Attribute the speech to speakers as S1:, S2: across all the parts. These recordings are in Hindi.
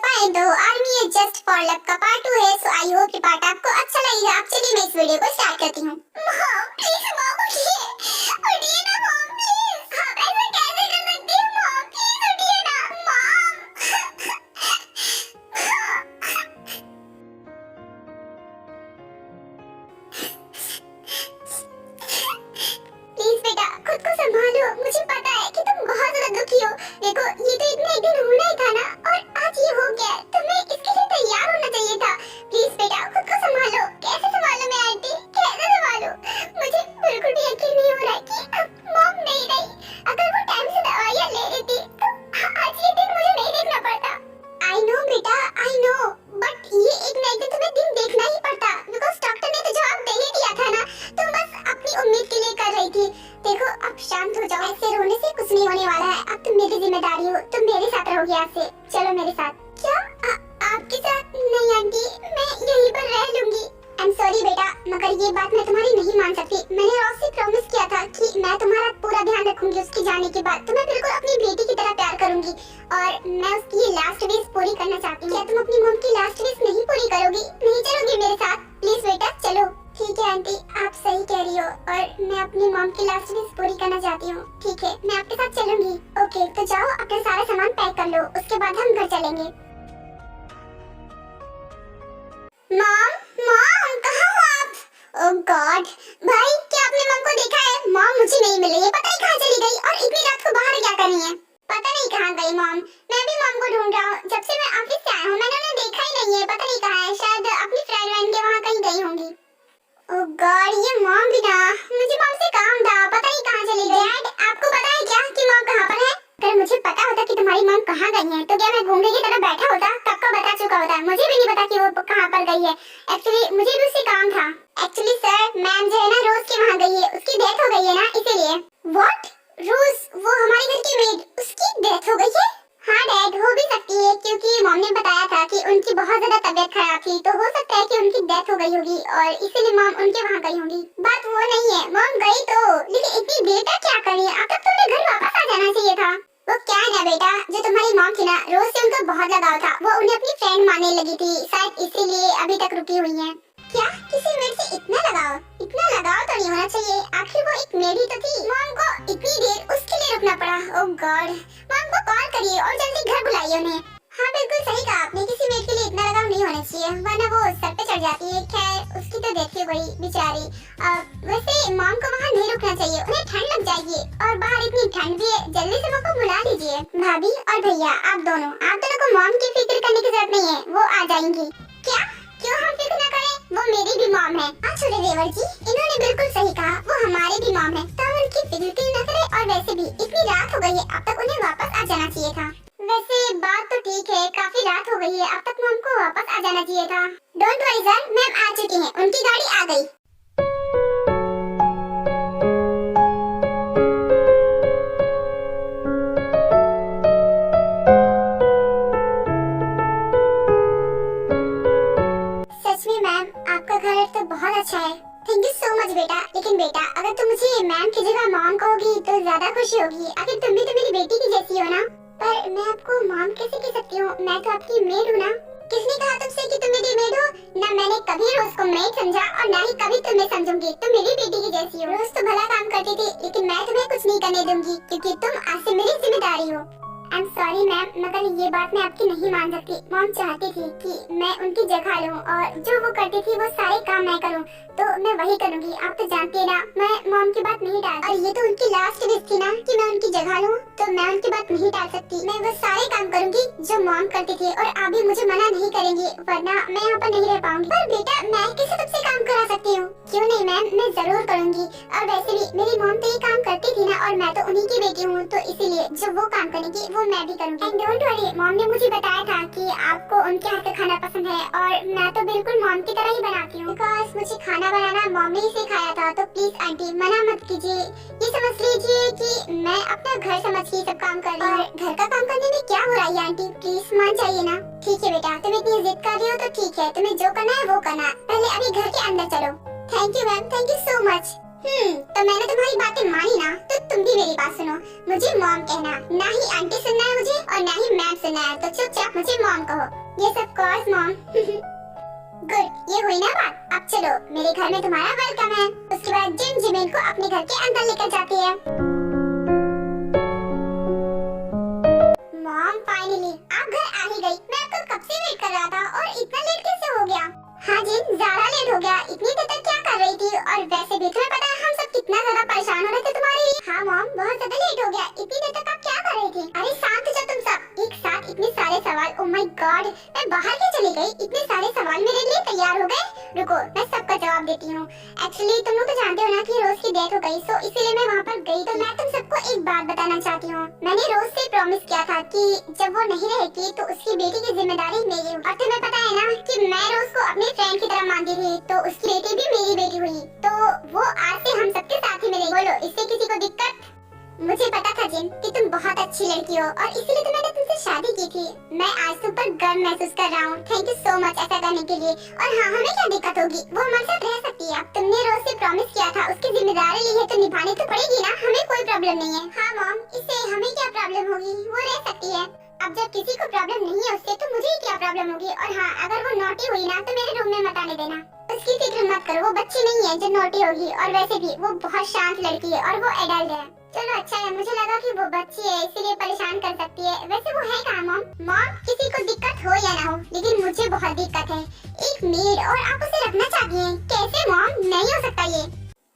S1: फाइन दो army is just for luck का पार्ट 2 है, सो आई होप ये पार्ट आपको अच्छा लगेगा। अब चलिए मैं इस वीडियो को स्टार्ट करती हूँ। मॉम प्लीज मॉम उठिए ना मॉम प्लीज। आप ऐसा कैसे कर सकती हो मॉम, प्लीज उठिए ना मॉम। प्लीज बेटा खुद को संभालो, मुझे पता है कि तुम बहुत ज्यादा दुखी हो। देखो ये तो इतना एक दिन होना ही था ना, और आज ये हो गया, तुम्हें इसके लिए तैयार होना चाहिए था। प्लीज बेटा खुद को संभालो। कैसे संभालो मैं आंटी, कैसे संभालो? मुझे बिल्कुल भी यकीन नहीं हो रहा है कि अब मॉम नहीं रही। अगर वो टाइम से दवाइयां ले लेती तो आज ये दिन मुझे नहीं देखना पड़ता। आई नो बेटा आई नो, बट ये एक ना एक दिन तुम्हें दिन देखना ही पड़ता, बिकॉज डॉक्टर ने तो जवाब दे ही दिया था ना। तुम बस अपनी उम्मीद के लिए कर रही थी। देखो अब शांत हो जाओ, ऐसे रोने से कुछ नहीं होने वाला है। अब तुम मेरी जिम्मेदारी हो, तुम मेरे साथ रहोगी आज से। चलो मेरे साथ। क्या आपके साथ? नहीं आंटी, मैं यहीं पर रह लूंगी। आई एम सॉरी बेटा, मगर ये बात मैं तुम्हारी नहीं मान सकती। मैंने रॉस से प्रॉमिस किया था कि मैं तुम्हारा पूरा ध्यान रखूंगी उसके जाने के बाद। तुम्हें बिल्कुल अपनी बेटी की तरह प्यार करूंगी, और मैं उसकी ये लास्ट विश पूरी करना चाहती हूँ। क्या तुम अपनी मॉम की लास्ट विश नहीं पूरी करोगी? नहीं चलोगी मेरे साथ? प्लीज बेटा चलो। ठीक है आंटी, आप सही कह रही हो, और मैं अपनी मॉम की लास्ट विश पूरी करना चाहती हूँ। ठीक है, मैं आपके साथ चलूंगी। ओके, तो जाओ अपना सारा सामान पैक कर लो, उसके बाद हम घर चलेंगे। मॉम मॉम कहाँ हो आप? ओह गॉड भाई, क्या आपने मॉम को देखा है? मॉम मुझे नहीं मिल रही है, पता नहीं कहाँ चली गई, और इतनी रात को बाहर क्या कर रही है? पता नहीं कहाँ गई मॉम। मैं भी मॉम को ढूंढ रहा हूँ, जब से मैं ऑफिस से आया हूँ मैंने उन्हें देखा ही नहीं है। पता नहीं कहाँ है, शायद अपनी फ्रेंड वैन के वहाँ कहीं गई होंगी। ओह गॉड, ये मॉम भी ना, मुझे मॉम से काम था, पता नहीं कहाँ चली गई। डैड आपको पता है क्या कि मॉम कहाँ पर है? अगर मुझे पता होता कि तुम्हारी मॉम कहाँ गई है तो क्या मैं गूंगे की तरह बैठा होता? कब का बता चुका होता। मुझे भी नहीं पता कि वो कहाँ पर गई है। एक्चुअली मुझे भी उससे काम था। एक्चुअली सर, मैम जो है ना रोज के वहाँ गई है, उसकी डेथ हो गई है ना, इसीलिए। व्हाट? रोज, वो हमारे घर की मेड, उसकी डेथ हो गई है? हाँ डैड, हो भी सकती है, क्योंकि मॉम ने बताया था कि उनकी बहुत ज्यादा तबीयत खराब थी, तो हो सकता है कि उनकी डेथ हो गई होगी और इसीलिए मॉम उनके वहाँ गई होंगी। बात वो नहीं है, मॉम गई तो, लेकिन इतनी देर तक क्या कर रही है? अब तक तुमने घर वापस आ जाना चाहिए था। वो क्या है ना बेटा, जो तुम्हारी मॉम थी ना, रोज से उनको बहुत लगाव था, वो उन्हें अपनी फ्रेंड मानने लगी थी, शायद इसीलिए अभी तक रुकी हुई है। क्या किसी मेड से इतना लगाव? इतना लगाव तो नहीं होना चाहिए, आखिर वो एक मेड ही तो थी। मॉम को इतनी देर उसके लिए रुकना पड़ा। ओह गॉड, मॉम को कॉल करिए और जल्दी घर बुलाइए उन्हें। हाँ बिल्कुल सही कहा आपने, किसी मेड के लिए इतना लगाव नहीं होना चाहिए, वरना वो सर पे चढ़ जाती है। खैर उसकी तो देखिए गई बेचारी। वैसे मॉम को वहाँ नहीं रुकना चाहिए, उन्हें ठंड लग जाएगी, और बाहर इतनी ठंड भी है। जल्दी से मॉम को बुला लीजिए। भाभी और भैया आप दोनों को मॉम की फिक्र करने की जरूरत नहीं है, वो आ जाएंगी। क्या? क्यों हम फिक्र न करें? वो मेरी भी मॉम है। छोटे देवर जी, इन्होंने बिल्कुल सही कहा, वो हमारी भी मॉम है, तो हम उनकी फिक्र न करें। और वैसे भी इतनी रात हो गई है, अब तक उन्हें वापस आ जाना चाहिए था। वैसे बात तो ठीक है, काफी रात हो गई है, अब तक मॉम को वापस आ जाना चाहिए था। डोंट वरी सर, मैम आ चुकी हैं, उनकी गाड़ी आ गई। आपका घर तो बहुत अच्छा है। थैंक यू सो मच बेटा। लेकिन बेटा, अगर तुम मुझे मैम की जगह मॉम कहोगी तो ज्यादा खुशी होगी। आखिर तुम भी तो मेरी बेटी की जैसी हो ना। पर मैं आपको मॉम कैसे कह सकती हूँ? मैं तो आपकी मेड हूँ ना। किसने कहा तुमसे कि तुम मेरी मेड हो? ना मैंने कभी रोज को मेड समझा, और ना ही कभी तुम्हें समझूंगी। तुम मेरी बेटी की जैसी हो। रोज तो भला काम करती थी, लेकिन मैं तुम्हें कुछ नहीं करने दूंगी, क्योंकि तुम आज से मेरी जिम्मेदारी हो। आई एम सॉरी मैम, मगर ये बात मैं आपकी नहीं मान सकती। मॉम चाहती थी कि मैं उनकी जगह लूं, और जो वो करती थी वो सारे काम मैं करूं, तो मैं वही करूंगी। आप तो जानती है ना, मैं मॉम की बात नहीं टाल। और ये तो उनकी लास्ट विश थी ना कि मैं उनकी जगह लूं, तो मैं उनकी बात नहीं टाल सकती। मैं वो सारे काम करूंगी जो मॉम करती थी, और आप भी मुझे मना नहीं करेंगी, वरना मैं यहाँ पर नहीं रह पाऊंगी। पर बेटा, मैं कैसे तुमसे काम करा सकती हूँ? क्यों नहीं मैम, मैं जरूर करूंगी। और वैसे भी मेरी मॉम तो ये काम करती थी ना, और मैं तो उन्हीं की बेटी हूँ, तो इसीलिए जो वो काम करेंगी वो मैं भी करूंगी। एंड डोंट वरी, मॉम ने मुझे बताया था कि आपको उनके हाथ का खाना पसंद है, और मैं तो बिल्कुल मॉम की तरह ही बनाती हूँ। बिकॉज मुझे खाना बनाना मॉम ने ही सिखाया था। तो प्लीज आंटी मना मत कीजिए, ये समझ लीजिए कि मैं अपना घर समझ के सब काम कर रही हूँ। घर का काम करने में क्या हो रहा है आंटी, प्लीज मान जाइए ना। ठीक है बेटा, तुम इतनी जिद कर रही हो तो ठीक है, तुम्हें जो करना है वो करना। पहले अभी घर के अंदर चलो। Thank you ma'am, thank you so much. तो मैंने तुम्हारी बातें मानी ना, तो तुम भी मेरी बात सुनो। मुझे मॉम कहना, ना ही आंटी सुनना है मुझे और ना ही मैम सुनना है, तो चुपचाप मुझे मॉम कहो। Yes of course mom. Good, ये हुई ना बात। अब चलो, मेरे घर में तुम्हारा वेलकम है। उसके बाद जिमिन को अपने घर के अंदर लेकर जाती है। मॉम फाइनली आप घर आ ही गई। मैं आपको कब से वेट कर रहा था और इतना लेट कैसे हो गया? हाँ जिन, ज्यादा लेट हो गया। इतनी देर तक क्या कर रही थी? और वैसे भी तुम्हें पता है हम सब कितना ज्यादा परेशान हो रहे थे तुम्हारे लिए। हाँ मॉम, बहुत ज्यादा लेट हो गया। इतनी देर तक आप क्या कर रही थी? अरे शांत हो जाओ तुम सब। एक साथ इतने सारे सवाल, ओह माय गॉड, मैं बाहर क्यों चली गई? इतने सारे सवाल मेरे लिए तैयार हो गए। रुको, मैं सबका जवाब देती हूँ। एक्चुअली तुम लोग तो जानते हो ना कि रोज की डेथ हो गई, सो इसीलिए मैं वहाँ पर गई। तो मैं तुम सबको एक बात बताना चाहती हूँ। मैंने रोज से प्रॉमिस किया था कि जब वो नहीं रहेगी तो उसकी बेटी की जिम्मेदारी मेरी होगी। और तुम्हें पता है ना कि मैं रोज को अपने फ्रेंड की तरह मानती थी, तो उसकी बेटी भी मेरी बेटी हुई। तो वो आज से हम सबके साथ ही मिलेगी। बोलो, इससे किसी को दिक्कत? मुझे पता था जिन कि तुम बहुत अच्छी लड़की हो और इसीलिए तो मैंने तुमसे शादी की थी। मैं आज तुम पर गर्व महसूस कर रहा हूँ। थैंक यू सो मच ऐसा करने के लिए। और हाँ, हमें क्या दिक्कत होगी? वो हमारे साथ रह सकती है। तुमने रोज से प्रॉमिस किया था, उसकी जिम्मेदारी ली है तो निभानी तो पड़ेगी ना। हमें कोई प्रॉब्लम नहीं है। हाँ मॉम, इससे हमें क्या प्रॉब्लम होगी? वो रह सकती है। अब जब किसी को प्रॉब्लम नहीं है उससे, तो मुझे क्या प्रॉब्लम होगी? और हाँ, अगर वो नॉटी हुई ना तो मेरे रूम में मत आने देना। उसकी फिक्र मत करो, वो बच्ची नहीं है जो नॉटी होगी। और वैसे भी वो बहुत शांत लड़की है और वो एडल्ट है। चलो अच्छा है, मुझे लगा कि वो बच्ची है इसीलिए परेशान कर सकती है। वैसे वो है कहाँ मॉम? मॉम, किसी को दिक्कत हो या ना हो, लेकिन मुझे बहुत दिक्कत है। एक मेड और आप उसे रखना चाहती हैं? कैसे मॉम? नहीं हो सकता ये।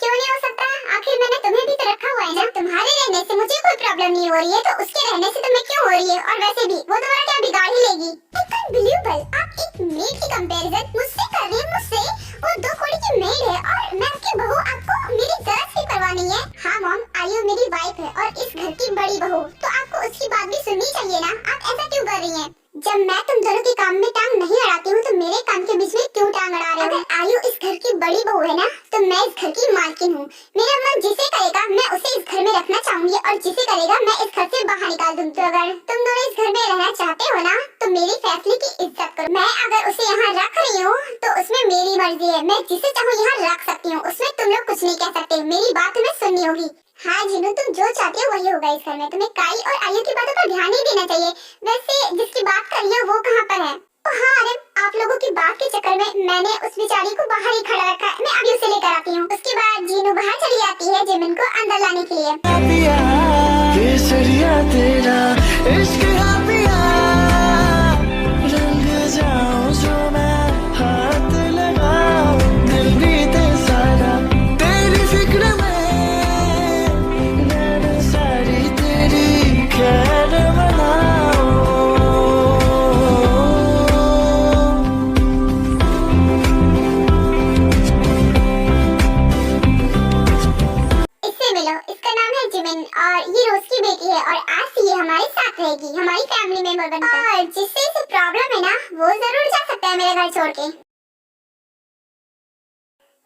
S1: क्यों नहीं हो सकता? आखिर मैंने तुम्हें भी तो रखा हुआ है ना। तुम्हारे रहने से मुझे कोई प्रॉब्लम नहीं हो रही है, तो उसके रहने से तुम्हें क्यों हो रही है? और वैसे भी वो तुम्हारा क्या बिगाड़ ही लेगी? अनबिलीवेबल, आप एक मेड की कंपैरिजन मुझसे कर रही हैं? मुझसे? वो 2 कौड़ी की मेड है और मैं आपकी बहू, आपको मेरी जरा सी परवाह नहीं है? हाँ मॉम, आयु मेरी वाइफ है और इस घर की बड़ी बहू, तो आपको उसकी बात भी सुननी चाहिए ना। आप ऐसा क्यों कर रही हैं? जब मैं तुम दोनों के काम में टांग नहीं अड़ाती हूँ, तो मेरे काम के बीच में क्यों टांग अड़ा रहे हो? अगर आयु इस घर की बड़ी बहू है ना, तो मैं इस घर की मालकिन हूँ। मेरा मन जिसे करेगा मैं उसे इस घर में रखना चाहूंगी और जिसे करेगा मैं इस घर से बाहर निकाल दूंगी। तो अगर तुम दोनों इस घर में रहना चाहते हो ना, तो मेरी फैसले की इज्जत करो। मैं अगर उसे यहाँ रख रही हूँ तो उसमें मेरी मर्जी है। मैं जिसे चाहूँ यहाँ रख सकती हूँ, उसमें तुम लोग कुछ नहीं कह सकते। मेरी बात तुम्हें सुननी होगी। हाँ जिनू, तुम जो चाहते हो वही होगा इस घर में। तुम्हें काई और आयु की बातों पर ध्यान नहीं देना चाहिए। वैसे जिसकी बात कर रही हो वो कहाँ पर है? हाँ अरे, आप लोगों की बात के चक्कर में मैंने उस बेचारी को बाहर ही खड़ा रखा है। मैं अभी उसे लेकर आती हूँ। उसके बाद जीनू बाहर चली जाती है जिमिन को अंदर लाने के लिए। केसरिया तेरा इश्क है पिया, रंग जाऊं जो मैं, हाथ लगाऊं दिल बीते सारा तेरी फिक्र में, नैन सारी तेरी खैर मनाऊं। इससे मिलो, इसका नाम है जिमिन और ये रोज की बेटी है और आज से ये हमारे साथ रहेगी, हमारी फैमिली मेंबर बनकर। और जिससे इसे प्रॉब्लम है ना, वो जरूर जा सकता है मेरे घर छोड़ के।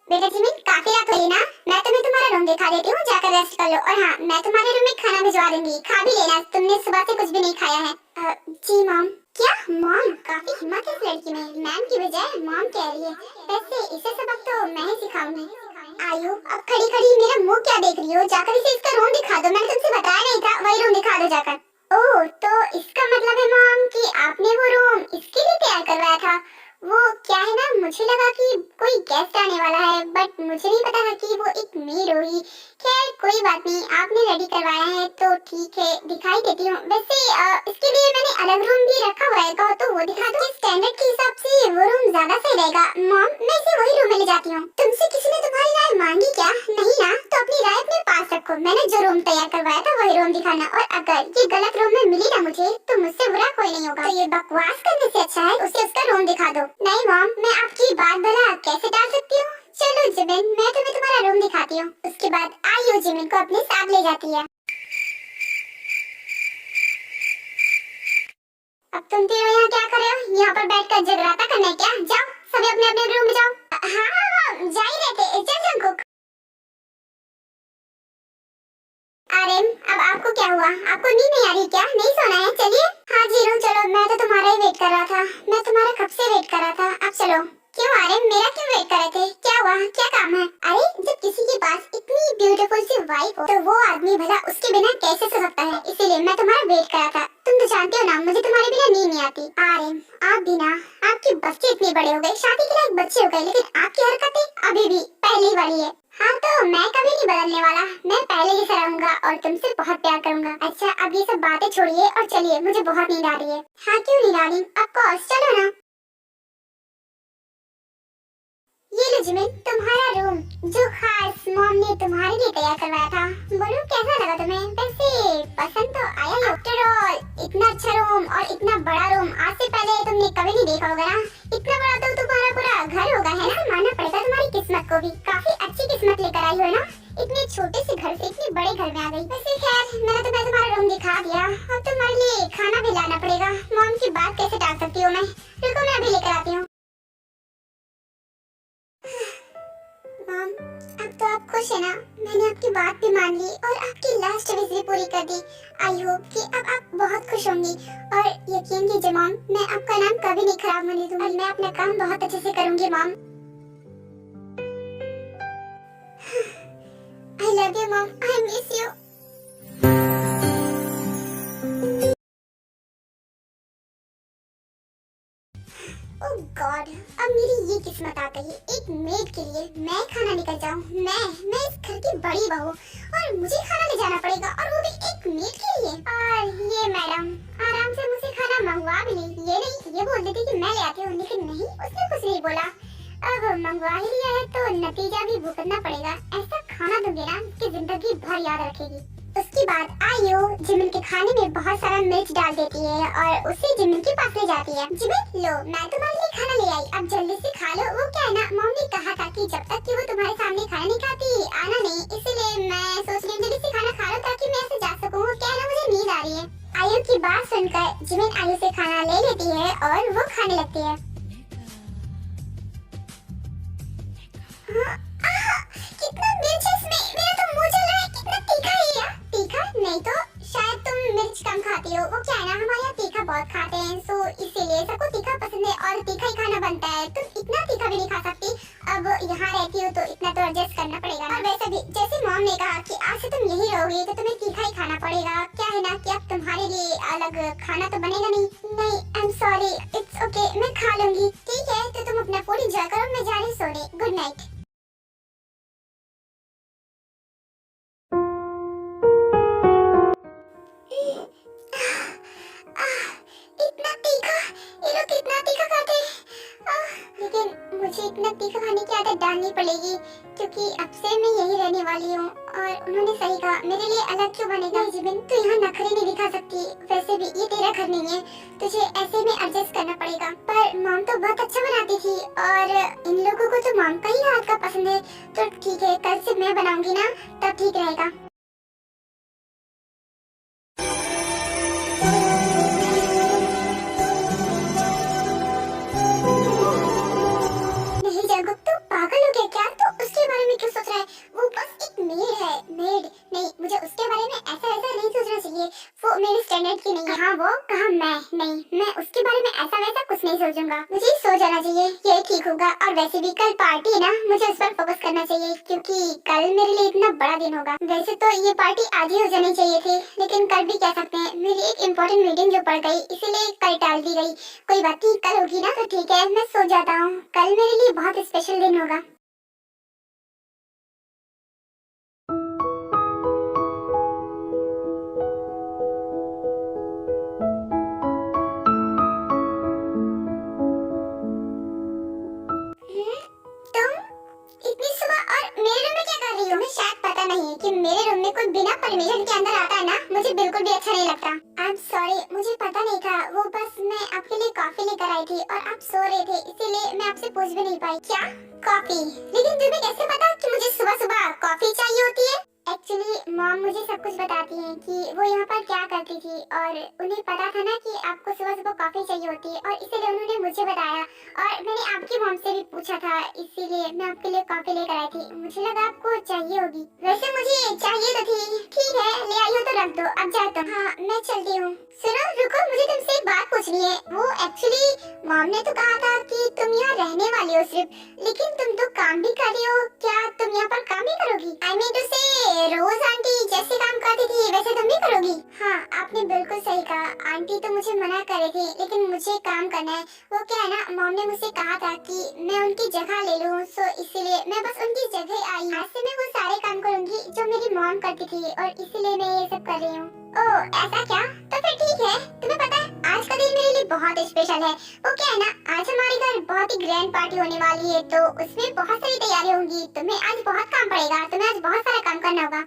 S1: बेटा जिमिन, काफी रात हुई ना, मैं तुम्हें तुम्हारा रूम दिखा देती हूँ, जाकर रेस्ट कर लो। और हाँ, मैं तुम्हारे रूम में खाना भिजवा दूंगी, खा भी लेना। तुमने सुबह से कुछ भी नहीं खाया है। जी मॉम। क्या मॉम? काफी हिम्मत है इस लड़की में, मैम की बजाय मॉम कह रही है। वैसे इसे सबक तो मैं ही सिखाऊंगी। आयु, अब खड़ी खड़ी मेरा मुंह क्या देख रही हो? जाकर इसे इसका रूम दिखा दो। मैंने तुमसे बताया नहीं था, वही रूम दिखा दो जाकर। ओह, तो इसका मतलब है मॉम कि आपने वो रूम इसके लिए तैयार करवाया था। वो क्या है ना, मुझे लगा कि कोई गेस्ट आने वाला है, बट मुझे नहीं पता था कि वो एक मेड होगी। खैर कोई बात नहीं, आपने रेडी करवाया है तो ठीक है, दिखाई देती हूँ। वैसे इसके लिए मैंने अलग रूम भी रखा हुआ है, कहो तो वो दिखा दो। स्टैंडर्ड के हिसाब से वो रूम ज्यादा सही रहेगा। मॉम, मैं इसे वही रूम में ले जाती हूँ। तुमसे किसी ने तुम्हारी राय मांगी क्या? नहीं ना, तो अपनी राय अपने पास रखो। मैंने जो रूम तैयार करवाया था वही रूम दिखाना, और अगर ये गलत रूम में मिली ना मुझे, तो मुझसे बुरा कोई नहीं होगा। तो ये बकवास करने से अच्छा है उसे उसका रूम दिखा दो। नहीं मॉम, मैं आपकी बात भला कैसे टाल सकती हूँ? चलो जिमिन, मैं तुम्हें तुम्हारा रूम दिखाती हूँ। उसके बाद आयु जिमिन को अपने साथ ले जाती है। अब तुम तीनों यहाँ क्या कर रहे हो? यहाँ पर बैठकर जगराता करना है क्या? जाओ सभी अपने अपने रूम में जाओ। हाँ हाँ हाँ, जा ही रहते। चल जंकुक। आर्यन, अब आपको क्या हुआ? आपको नींद नहीं आ रही क्या? नहीं सोना है? चलिए। हाँ जीरू, चलो, मैं तो तुम्हारा ही वेट कर रहा था। मैं तुम्हारा कब से वेट कर रहा था। अब चलो। क्यों आर्यन, मेरा क्यों वेट कर रहे थे? क्या हुआ, क्या काम है? अरे जब किसी के पास इतनी ब्यूटीफुल सी वाइफ हो तो वो आदमी भला उसके बिना कैसे सो सकता है, इसीलिए मैं तुम्हारा वेट कर रहा था। तुम तो जानते हो ना मुझे तुम्हारे बिना नींद नहीं आती। आर्यन आप भी ना, आपके बच्चे इतने बड़े हो गए, शादी के लायक बच्चे हो गए, लेकिन आपकी हरकतें अभी भी पहली वाली है। हाँ तो मैं कभी नहीं बदलने वाला, मैं पहले जैसा रहूंगा और तुमसे बहुत प्यार करूंगा। अच्छा अब ये सब बातें छोड़िए और चलिए, मुझे बहुत नींद आ रही है। हाँ क्यों नहीं डार्लिंग, ऑफ कोर्स चलो ना। ये लो जिमिन तुम्हारा रूम, जो खास मॉम ने तुम्हारे लिए तैयार करवाया था। बोलो कैसा लगा तुम्हें? वैसे पसंद तो आया ही। आफ्टर ऑल इतना अच्छा रूम और इतना बड़ा रूम आज से पहले तुमने कभी नहीं देखा होगा ना। इतना बड़ा तो तुम्हारा पूरा घर होगा, है ना? मानना पड़ेगा तुम्हारी किस्मत को भी, काफी अच्छी किस्मत लेकर आई हो ना, इतने छोटे से घर से इतने बड़े घर में आ गई। वैसे खैर मैंने तुम्हारा रूम दिखा दिया, अब तुम्हारे लिए खाना भी लाना पड़ेगा। मॉम की बात कैसे टाल सकती हूँ मैं? रुको मैं अभी लेकर आती हूँ। मॉम अब तो आप खुश है ना? मैंने आपकी बात भी मान ली और आपकी लास्ट विश भी पूरी कर दी। आई होप कि अब आप बहुत खुश होंगी। और यकीन कीजिए मॉम, मैं आपका नाम कभी नहीं खराब होने दूंगी और मैं अपना काम बहुत अच्छे से करूंगी mom. I love you mom, I miss you. Oh God, अब मेरी ये किस्मत आ गई, एक मेड के लिए मैं खाना लेकर जाऊं। मैं इस घर की बड़ी बहू और मुझे खाना ले जाना पड़ेगा, और वो भी एक मेड के लिए। और ये मैडम आराम से मुझे खाना मंगवा भी ली, ये नहीं ये बोल देती कि मैं ले आती हूँ, लेकिन नहीं उसने कुछ नहीं बोला। अब मंगवा ही लिया है तो नतीजा भी भुगतना पड़ेगा। ऐसा खाना दूंगी ना कि जिंदगी भर याद रखेगी। उसके बाद आयो जिमिन के खाने में बहुत सारा मिर्च डाल देती है और उसे जिमिन के पास ले जाती है। जिमिन लो मैं तुम्हारे लिए खाना ले आई, अब जल्दी से खा लो। वो क्या है ना, मॉम ने कहा था कि जब तक कि वो तुम्हारे सामने खाना नहीं खाती आना नहीं, इसीलिए मैं सोच रही हूँ जल्दी से खाना खा लो ताकि मैं ऐसे जा सकूँ। वो क्या है ना, मुझे नींद आ रही है। आयु की बात सुनकर जिमिन आयु से खाना ले लेती है और वो खाने लगती है। कितना मिर्च है इसमें, मेरा तो मुंह जल रहा है। कितना तीखा है ये? तीखा नहीं तो शायद तुम मिर्च कम खाती हो। वो क्या है ना, हमारे यहाँ तीखा बहुत खाते हैं, सो इसीलिए सबको तीखा पसंद है और तीखा ही खाना बनता है। तुम इतना तीखा भी नहीं खा सकती, अब यहाँ रहती हो तो इतना तो एडजस्ट करना पड़ेगा ना। और वैसे भी जैसे मॉम ने कहा कि आज से तुम यही रहोगी तो तुम्हें तीखा ही खाना पड़ेगा। क्या है ना कि अब तुम्हारे लिए अलग खाना तो बनेगा नहीं। नहीं I am sorry, it's okay मैं खा लूंगी। ठीक है तो तुम अपना फूड एंजॉय करो, मैं जा रही सोने। Good night. इतना तीखा, ये लोग कितना तीखा खाते हैं। लेकिन मुझे इतना तीखा खाने की आदत डालनी पड़ेगी क्योंकि अब से मैं यही रहने वाली हूँ। और उन्होंने सही कहा, मेरे लिए अलग क्यों बनेगा। जिमिन तू यहाँ नखरे नहीं दिखा सकती, वैसे भी ये तेरा घर नहीं है, तुझे ऐसे में एडजस्ट करना पड़ेगा। पर मॉम तो बहुत अच्छा बनाती थी और इन लोगों को तो मॉम का ही हाथ का पसंद है। तो ठीक है कल से मैं बनाऊंगी ना, तब ठीक रहेगा। नहीं जंगुक तू पागल हो गया क्या? तो उसके बारे में क्यों सोच रहा है? वो बस एक मेड है। मेड नहीं, मुझे उसके बारे में ऐसा नहीं सोचना चाहिए। वो मेरे स्टैंडर्ड की नहीं है। हाँ वो कहा मैं नहीं, मैं उसके बारे में ऐसा वैसा कुछ नहीं सोचूंगा। मुझे सो जाना चाहिए, ये ठीक होगा। और वैसे भी कल पार्टी है ना, मुझे उस पर फोकस करना चाहिए क्योंकि कल मेरे लिए इतना बड़ा दिन होगा। वैसे तो ये पार्टी आधी हो जानी चाहिए थी, लेकिन कल भी कह सकते हैं मेरी एक इम्पोर्टेंट मीटिंग जो पड़ गई, इसीलिए कल टाल दी गई। कोई बात नहीं, कल होगी ना तो ठीक है, मैं सो जाता हूँ। कल मेरे लिए बहुत स्पेशल दिन होगा। तुम इतनी सुबह और मेरे रूम में क्या कर रही हो? तुम्हें शायद पता नहीं है कि मेरे रूम में कोई बिना परमिशन के अंदर आता है ना, मुझे बिल्कुल भी अच्छा नहीं लगता। आई एम सॉरी, मुझे पता नहीं था। वो बस मैं आपके लिए कॉफी लेकर आई थी और आप सो रहे थे, इसीलिए मैं आपसे पूछ भी नहीं पाई। क्या कॉफी? लेकिन तुम्हें कैसे पता कि मुझे सुबह सुबह कॉफी चाहिए होती है? एक्चुअली मॉम मुझे सब कुछ बताती हैं कि वो यहाँ पर क्या करती थी और उन्हें पता था ना कि आपको सुबह सुबह कॉफी चाहिए होती है, और इसीलिए उन्होंने मुझे बताया। और मैंने आपकी मॉम से भी पूछा था, इसीलिए मैं आपके लिए कॉफी लेकर आई थी। मुझे लगा आपको चाहिए होगी। वैसे मुझे चाहिए तो थी। ठीक है ले आई हो तो रख दो, अब जाओ तुम। हाँ मैं चलती हूँ। सुनो रुको, मुझे तुमसे एक बात पूछनी है। वो एक्चुअली मॉम ने तो कहा था कि तुम यहाँ रहने वाली हो सिर्फ, लेकिन तुम तो काम भी कर रही हो, क्या तुम यहाँ पर काम भी करोगी? आई मीन टू से रोज आंटी जैसे काम करती थी वैसे तुम भी करोगी? हाँ, आपने बिल्कुल सही कहा। आंटी तो मुझे मना कर रही थी, लेकिन मुझे काम करना है। वो क्या है ना, मॉम ने मुझसे कहा था कि मैं उनकी जगह ले लूँ, सो इसीलिए मैं बस उनकी जगह आई। आज से मैं वो सारे काम करूँगी जो मेरी मॉम करती थी, और इसीलिए मैं ये सब कर रही हूँ। ओह ऐसा क्या? तो फिर ठीक है। तुम्हें पता है आज का दिन मेरे लिए बहुत स्पेशल है। वो क्या है ना, आज हमारे घर बहुत ही ग्रैंड पार्टी होने वाली है, तो उसमें बहुत सारी तैयारी होंगी। तुम्हें आज बहुत काम पड़ेगा, तुम्हें आज बहुत सारा काम करना होगा।